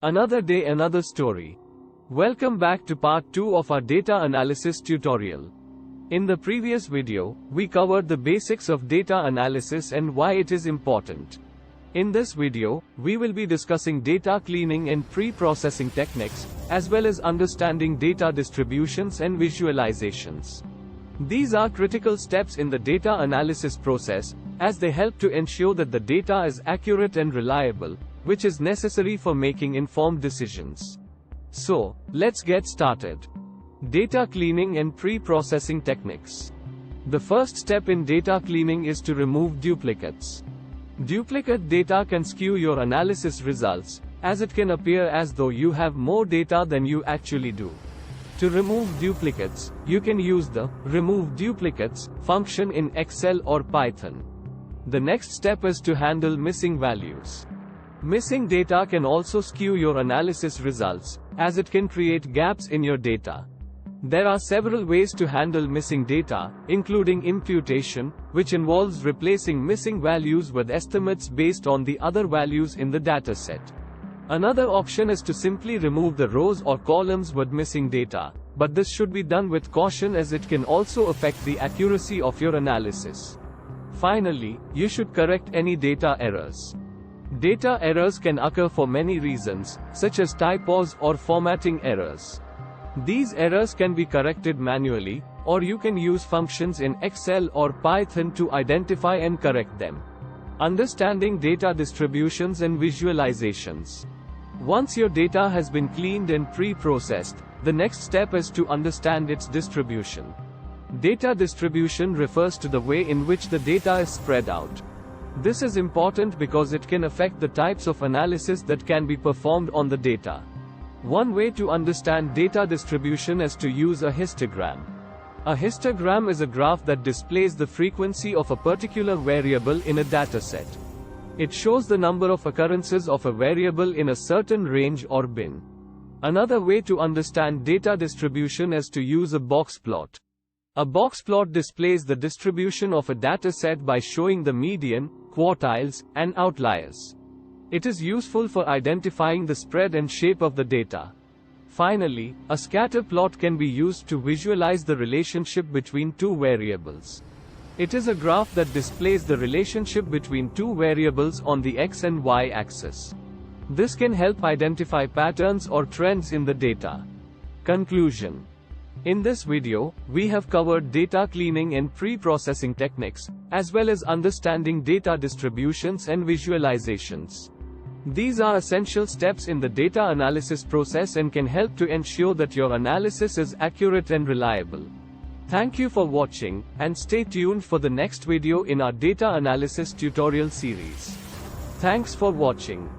Another day, another story. Welcome back to part 2 of our data analysis tutorial. In the previous video, we covered the basics of data analysis and why it is important. In this video, we will be discussing data cleaning and pre-processing techniques, as well as understanding data distributions and visualizations. These are critical steps in the data analysis process, as they help to ensure that the data is accurate and reliable, which is necessary for making informed decisions. So, let's get started. Data cleaning and pre-processing techniques. The first step in data cleaning is to remove duplicates. Duplicate data can skew your analysis results, as it can appear as though you have more data than you actually do. To remove duplicates, you can use the Remove Duplicates function in Excel or Python. The next step is to handle missing values. Missing data can also skew your analysis results, as it can create gaps in your data. There are several ways to handle missing data, including imputation, which involves replacing missing values with estimates based on the other values in the dataset. Another option is to simply remove the rows or columns with missing data, but this should be done with caution as it can also affect the accuracy of your analysis. Finally, you should correct any data errors. Data errors can occur for many reasons, such as typos or formatting errors. These errors can be corrected manually, or you can use functions in Excel or Python to identify and correct them. Understanding data distributions and visualizations. Once your data has been cleaned and pre-processed, the next step is to understand its distribution. Data distribution refers to the way in which the data is spread out. This is important because it can affect the types of analysis that can be performed on the data. One way to understand data distribution is to use a histogram. A histogram is a graph that displays the frequency of a particular variable in a dataset. It shows the number of occurrences of a variable in a certain range or bin. Another way to understand data distribution is to use a box plot. A box plot displays the distribution of a dataset by showing the median, quartiles, and outliers. It is useful for identifying the spread and shape of the data. Finally, a scatter plot can be used to visualize the relationship between two variables. It is a graph that displays the relationship between two variables on the x and y axis. This can help identify patterns or trends in the data. Conclusion. In this video, we have covered data cleaning and pre-processing techniques, as well as understanding data distributions and visualizations. These are essential steps in the data analysis process and can help to ensure that your analysis is accurate and reliable. Thank you for watching, and stay tuned for the next video in our data analysis tutorial series. Thanks for watching.